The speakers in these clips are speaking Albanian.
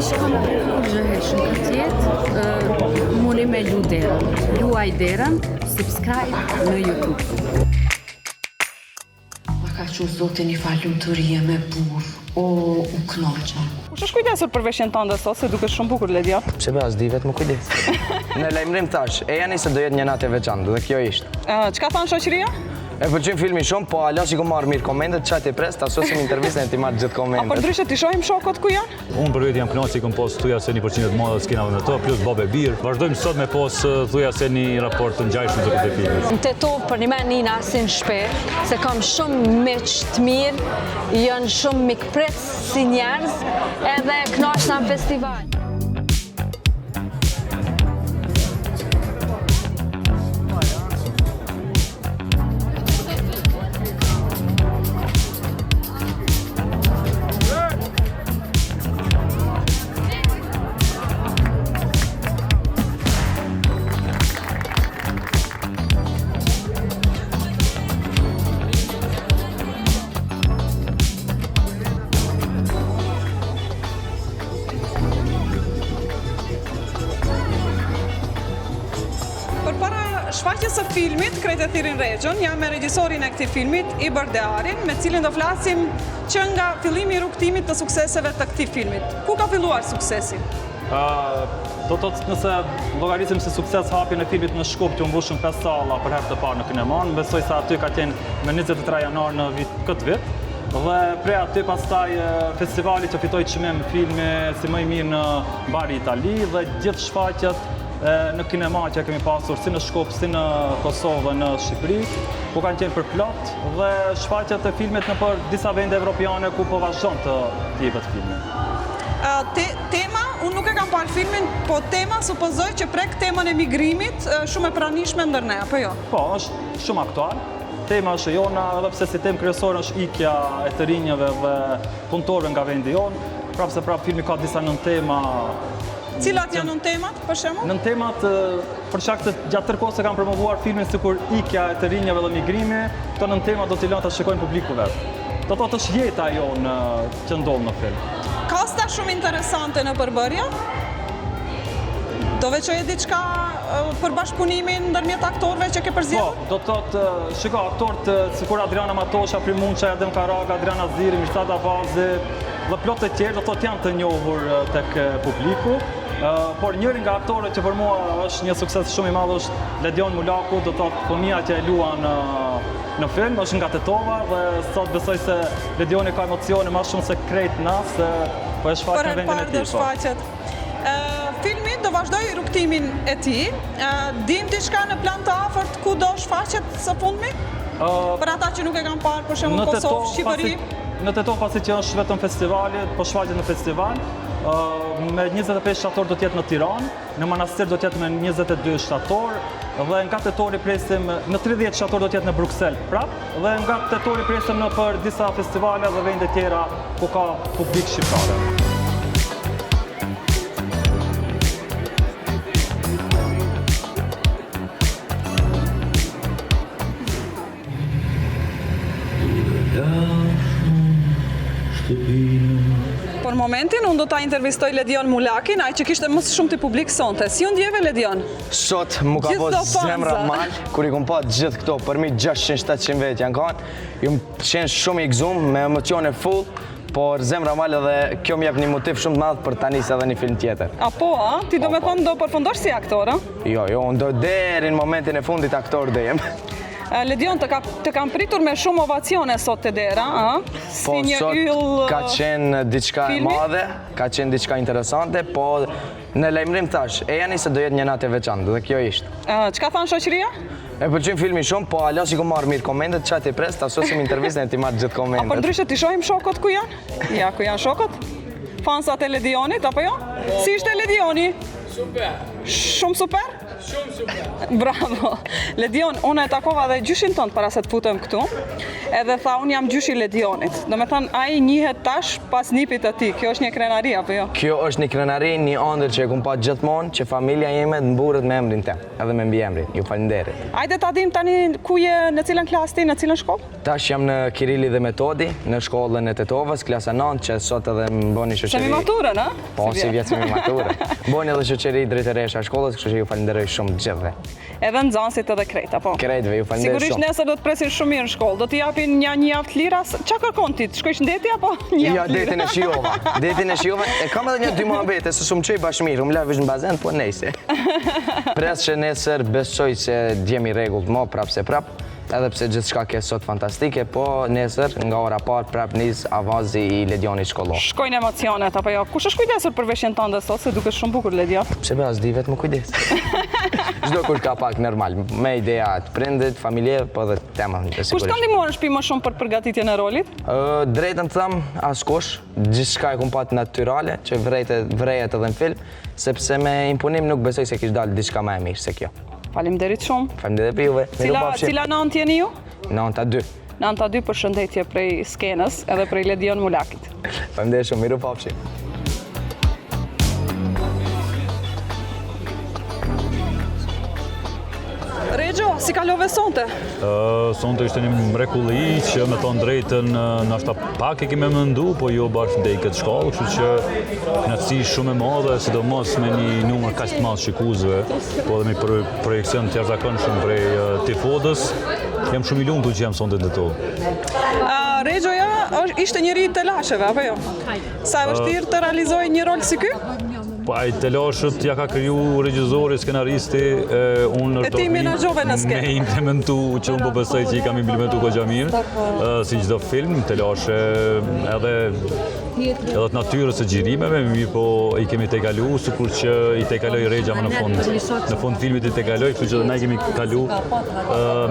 Shkon gjëhesh në këtë muni me lu derën. Luaj derën, subscribe në YouTube. Ma ka që zotin I falun të rije me burë, o u knoqa. Kush është kujdesur për veshjen tënde sot, se duket shumë bukur Ledia? Pse be as di vetë më kujdes. Në lajmërim thash, e jani se do jetë një natë e veçantë dhe kjo ishte. Çka thanë shoqëria? E pëlqen filmi shumë, po ala si ku marr mirë komentet, çaj ti pres, ta sosim intervistën e ti marr gjithë komentet. A për ndryshe ti shohim shokët ku janë? Unë për vetë jam kënaqur si kom pos thuja se 1% të madhe s'kena në to, plus babë bir. Vazhdojmë sot me pos thuja se një raport të ngjajshëm të këtij filmi. Në Tetov për një menina si në shpet, se kam shumë miq të mirë, janë shumë mikpres si njerëz, edhe kënaqna në festival. Shfaqjes së filmit, krejt e thirin Regjon, jam me regjisorin e këtij filmit, Ibër Dearin, me cilin do flasim që nga fillimi I rrugtimit të sukseseve të këtij filmit. Ku ka filluar suksesi? Do të thotë nëse llogarisim se sukses hapjen e filmit në Shkup që u mbushën 5 salla për herë të parë në kineman, besoj se aty ka qenë me 23 janar në këtë vit. Dhe prej aty pastaj festivali që fitoi çmim filmi si më I mirë në Bari Itali dhe gjithë shfaqjet në kinema që kemi pasur si në Shkup, si në Kosovë dhe në Shqipëri, ku kanë qenë përplot dhe shfaqjet e filmit në për disa vende evropiane ku po vazhdon të jepet filmi. Tema, unë nuk e kam parë filmin, po tema supozoj që prek temën e migrimit shumë e pranishme ndër ne, apo jo? Po, është shumë aktual. Tema është jona, edhe pse si temë kryesore është ikja e të rinjeve dhe punëtorëve nga vendi jonë, prapë se prapë filmi ka disa nën tema. Cilat janë nën temat, për shembull? Nën temat, për shkak se gjatë tërë kohës se kanë promovuar filmin sikur ikja e të rinjeve dhe migrimi, këto nën temat do t'i lënë ta shikojnë publiku vetë. Do të thotë është jeta jonë që ndodh në film. Kasta shumë interesante në përbërje. Do veçoje diçka për bashkëpunimin ndërmjet aktorëve që ke përzgjedhur? Po, do të thotë, shiko, aktorët sikur Adriana Matosha, Primunça, Erdem Karaga, Adriana Ziri, Mirsad Avazi dhe plot të tjerë do të thotë janë të njohur tek publiku. Por njëri nga aktorët që për mua është një sukses shumë I madh është Ledion Mulaku, do të thotë fëmia që e luan në film, është nga Tetova dhe sot besoj se Ledioni ka emocione më shumë se krejt na, se po e shfaq në vendin e tij. Filmi do vazhdoj rrugtimin e tij. Dim diçka në plan të afërt ku do shfaqet së fundmi? Për ata që nuk e kanë parë, për shembull Kosovë, Shqipëri. Në Tetov pasi që është vetëm festivali, po shfaqet në festival. Me 25 shtator do t'jetë në Tiranë, në Manastir do t'jetë me 22 shtator, dhe nga tetori presim në 30 shtator do t'jetë në Bruxelles prap, dhe nga tetori presim në për disa festivale dhe vende tjera ku ka publik shqiptare. Por momentin, unë do ta intervistoj Ledion Mulakin, ai që kishte më shumë të publik sonte. Si u ndjeve, Ledion? Sot mu ka posë zemra mal, kur I kom pa gjithë këto, përmi 600-700 vetë janë kanë, ju më qenë shumë I gëzum, me emocione full, por zemra mal edhe kjo më jep një motiv shumë të madh për ta nisë edhe një film tjetër. Apo, ti do me thonë do përfundosh si aktor, Jo, unë do deri në momentin e fundit aktor dhe jem. Ledion, të kam pritur me shumë ovacione sot të dera, Po, sot ka qenë diçka e madhe, ka qenë diçka interesante, po në lajmërim thash, e jani se do jetë një natë e veçantë dhe kjo ishte. Çka thanë shoqëria? E pëlqen filmi shumë, po ala si ku marr mirë komentet, çaj ti pres, ta sosim intervistën e ti marr gjithë komentet. A për ndryshe ti shohim shokët ku janë? Ja, ku janë shokët? Fansat e Ledionit, apo jo? Si ishte Ledioni? Super. Shumë super? Bravo. Ledion, unë e takova dhe gjyshin tënd para se të futem këtu, edhe tha unë jam gjyshi Ledionit. Do me thënë, ai njihet tash pas nipit të ti. Kjo është një krenari, apo jo? Kjo është një krenari, një ëndër që e kum pa gjithmonë, që familja jeme të mburret me emrin tem, edhe me mbiemrin. Ju falenderit. Hajde ta dim tani ku je, në cilën klasë ti, në cilën shkollë? Tash jam në Kirili dhe Metodi, në shkollën e Tetovës, klasa 9, që sot edhe më bëni shoqëri. Semi maturën, a? Po, si vjet semi maturën. Bëni edhe shoqëri drejtëresha shkollës, kështu që ju falenderoj shumë të gjithëve. Edhe nxënësit edhe krejt, apo? Krejtëve, ju falenderoj shumë. Sigurisht nesër do të presin shumë mirë në shkollë. Do t'i japin një javë të lira. Ç'a kërkon ti? Të shkojsh në deti apo një javë? Ja, detin e shijova. Detin e shijova. E kam edhe një dy muhabete, se s'u çoj bashmirë, më lavish në bazen, po nejse. Pres që nesër besoj se djemi rregullt më prap se prap. Edhe pse gjithçka ke sot fantastike, po nesër nga ora parë prap nis avazi I Ledionit shkollor. Shkojnë emocionet apo jo? Kush është kujdesur për veshjen tënde sot, se duket shumë bukur Ledion? Pse be as di vetëm kujdes. Çdo kush ka pak normal, me ideja të prindit, familje, po edhe tema të sigurisht. Kush ka ndihmuar në shtëpi më shumë për përgatitjen e rolit? Drejtën të them, askush, gjithçka e kum pat natyrale, që vrejet edhe në film, sepse me imponim nuk besoj se kish dalë diçka më e mirë se kjo. Faleminderit shumë. Faleminderit për juve. Cila nënt jeni ju? Nënta 2. Nënta 2, përshëndetje prej skenës edhe prej Ledion Mulakit. Faleminderit shumë, miru pafshi. Regjo, si kalove sonte? Sonte ishte një mrekulli që me thonë drejtën nashta pak e kime mëndu, po jo bashkë ndej këtë shkallë, kështu që knatësi shumë e madhe, sidomos me një numër kaq të madh shikuesve, po edhe me projekcion të jashtëzakonshëm prej tifodës. Jam shumë I lumtur që jam sonte në to. Regjoja ishte njëri të lasheve, apo jo? Sa e vështirë të realizoj një rol si ky? Po ai të lashët ja ka kriju regjizori, skenaristi, unë E ti menaxhove në skenë. me implementu që unë po besoj që I kam implementu goxha mirë, si çdo film, të lashe edhe të natyrës së xhirimeve, mirë po I kemi tejkalu, sikur që I tejkaloi Regja më në fund filmit I tejkaloi, kështu që ne kemi kalu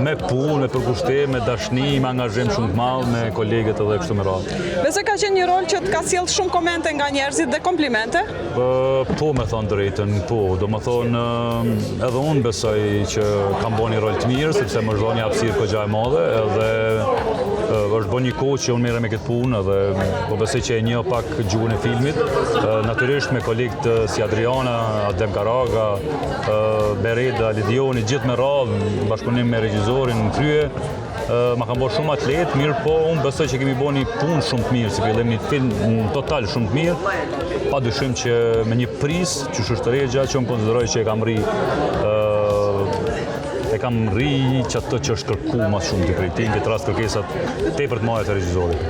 me punë, me përkushtim, me dashni, me angazhim shumë të madh me kolegët edhe kështu me radhë. Besoj ka qenë një rol që të ka sjellë shumë komente nga njerëzit dhe komplimente? Po me thonë drejtën, po. Do me thonë edhe unë besoj që kam bo një rol të mirë, sepse më është bo një hapësirë kogja e madhe, edhe është bo një kohë që unë merrem me këtë punë, edhe po besoj që e një pak gjuhën e filmit, natyrisht me kolegët si Adriana, Adem Karaga, Bereda, Ledioni, gjithë me radhë, bashkëpunim me regjizorin në krye, ma kam bërë shumë atlet, mirë po unë besoj që kemi bërë një punë shumë të mirë, si fillim një film në total shumë të mirë, pa dyshim që me një pris që është Regja, që unë konsideroj që e kam rri që atë që është kërku ma shumë të prej ti, në këtë rast kërkesat tepër të mëdha të regjizorit.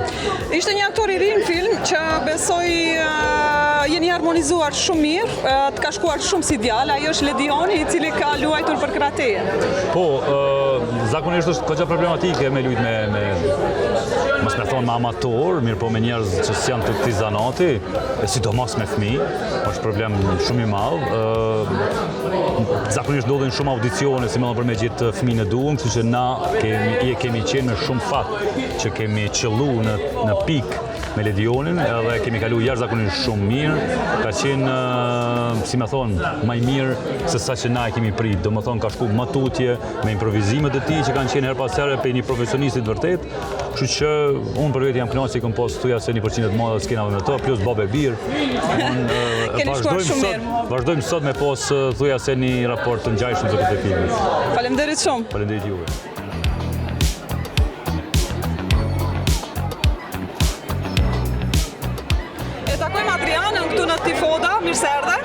Ishte një aktor I ri në film që besoj jeni harmonizuar shumë mirë, të ka shkuar shumë si djalë, ai është Ledioni I cili ka luajtur për krateje. Po, zakonisht është kogja problematike me lujt me mos me thonë me amator, mirë po me njerëz që s'janë të këtij zanati, sidomos me fëmijë, është problem shumë I madh. Zakonisht ndodhin shumë audicione si më për me gjithë fëmijën e duhur, kështu që na kemi qenë me shumë fat që kemi qëllu në pikë me Ledionin, edhe kemi kalu jashtëzakonisht shumë mirë, ka qenë, si me thonë, më I mirë se sa që na e kemi prit. Do më thonë, ka shku më tutje me improvizimet e tij që kanë qenë her pas here pe një profesionistit vërtet, kështu që unë për vetë jam kënaqur se kom pas thuja se 1% të madhe skenave me to, plus Bob e Bir. Vazhdojmë sot me pas thuja se një raport të ngjajshëm të këtë filmit. Faleminderit shumë. Faleminderit juve. Këtu në Tifoda, mirë se erdhe.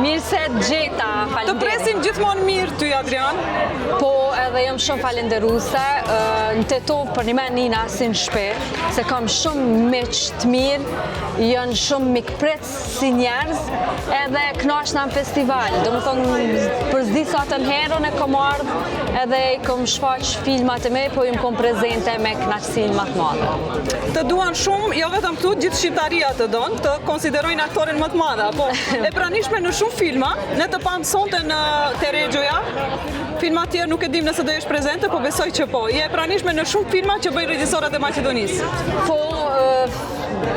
Mirë se gjeta, falenderit. Të presim gjithmonë mirë ty, Adrian. Po, edhe jam shumë falenderuese. Në Tetov për një menina si në shpe, se kam shumë miq të mirë, janë shumë mikpret si njerëz, edhe knaqna në festival. Do më thonë, për zdi sa të herën e kom ardhë, edhe I kom shfaq filmat e me, po jam kom prezente me knaqësin më të madhe. Të duan shumë, jo vetëm këtu, gjithë shqiptaria të donë, të konsiderojnë aktorin më të madhe, apo e pranishme në shumë filma, ne të pamë sonte në Regjoja, filma tjerë nuk e dim nëse do jesh prezente, po besoj që po. Je e pranishme në shumë filma që bëjnë regjisorët e Maqedonisë. Po,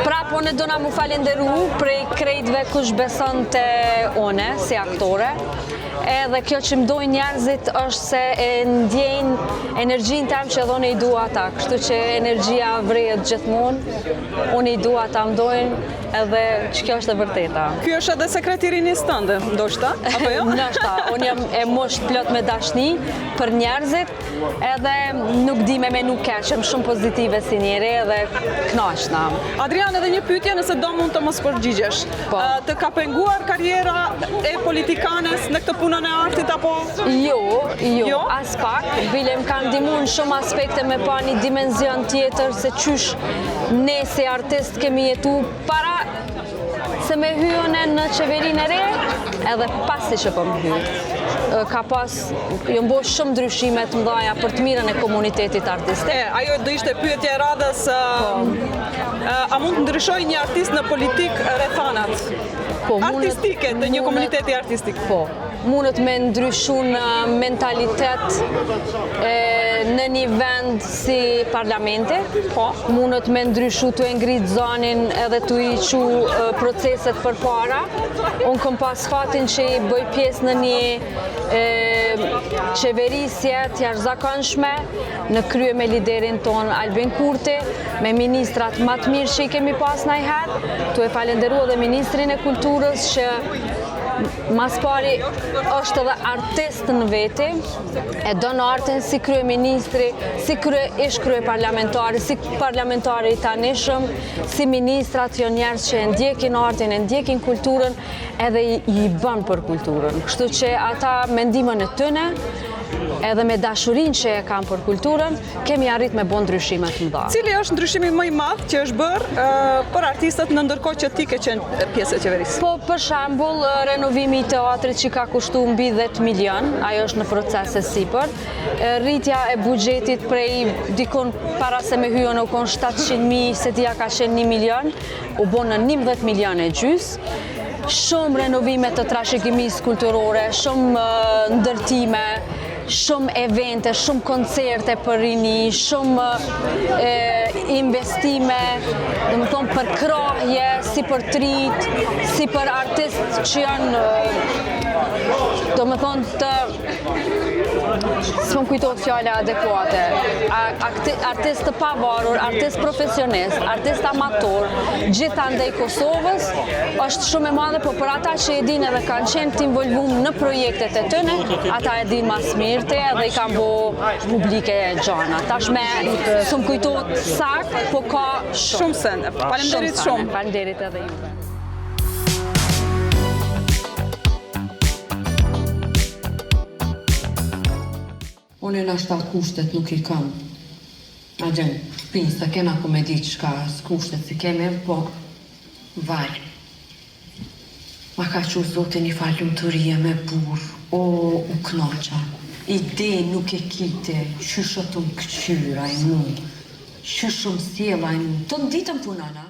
Prap, unë dona mu falenderu prej krejtve kush beson të one, si aktore. Edhe kjo që mdojnë njerëzit është se e ndjejnë energjin tem që edhe unë i dua ata. Kështu që energjia vrejet gjithmonë, unë i dua ata mdojnë edhe që kjo është e vërteta. Ky është edhe sekretirinis tënde, ndoshta, apo jo? Ndoshta, unë jam e mosht plot me dashni për njerëzit, edhe nuk di me menu keq, jam shumë pozitive si njeri edhe knaqna. Adrian, edhe një pyetje nëse do mund të mos përgjigjesh. Po. Të ka penguar karriera e politikanes në këtë punën e artit apo? Jo, as pak. Bile më kanë ndihmuar në shumë aspekte me pa një dimenzion tjetër se qysh ne si artist kemi jetu para se me hyjone në qeverinë e re, edhe pasi që po më hyj. Ka pas, jo mbo shumë ndryshime të mdhaja për të mirën e komunitetit artistik. Ajo do ishte pyetje e radhës, a mund të ndryshoj një artist në politik rrethanat? Artistike, të një komuniteti artistik? Po, mundet me ndryshu në mentalitet në një vend si parlamenti, mundet me ndryshu të ngrit zonin edhe të i qu proceset për para. Unë kom pas fatin që i bëj pjesë në një qeverisje të jashtëzakonshme në krye me liderin ton Albin Kurti, me ministrat më të mirë që i kemi pas najher, tu e falenderu edhe Ministrin e Kulturës që mas pari është edhe artist në veti, e do në artin si kryeministri, si ish krye parlamentari, si parlamentari i tanishëm, si ministrat jo njerëz që e ndjekin artin, e ndjekin kulturën, edhe i bën për kulturën. Kështu që ata mendimën e tyne, edhe me dashurin që e kam për kulturën, kemi arrit me bon ndryshimet të mëdha. Cili është ndryshimi më i madh që është bërë për artistët në ndërkohë që ti ke qenë pjesë e qeverisë? Po, për shembull, renovimi i teatrit që ka kushtu mbi 10 milion, ajo është në proces e sipër. Rritja e buxhetit prej dikon para se me hyjon u kon 700.000, se tia ka qenë 1 milion, u bon në 11 milion e gjys. Shumë renovime të trashëgimisë kulturore, shumë ndërtime, shumë evente, shumë koncerte për rini, shumë investime, dhe më thonë për krahje, si për trit, si për artist që janë, do më thonë të, s'më kujtojt fjale adekuate, artist të pavarur, artist profesionist, artist amator, gjitha ndaj Kosovës, është shumë e madhe, po për ata që e din edhe kanë qenë të involvum në projektet e tëne, ata e din mas mirëte edhe i kanë bo publike e gjana. Tashme, s'më kujtojt sak, po ka Shumë sende. Faleminderit shumë. Faleminderit edhe juve. Unë e nashta kushtet nuk i kam. A gjenë, pinë, se kena komedi qka s'kushtet si keme, po vaj. Ma ka që zote një falum të rije me bur, o u knoqa. Ide nuk e kite, shëshët më këqyra i mu, shëshëm sjela i mu, të në ditëm punana.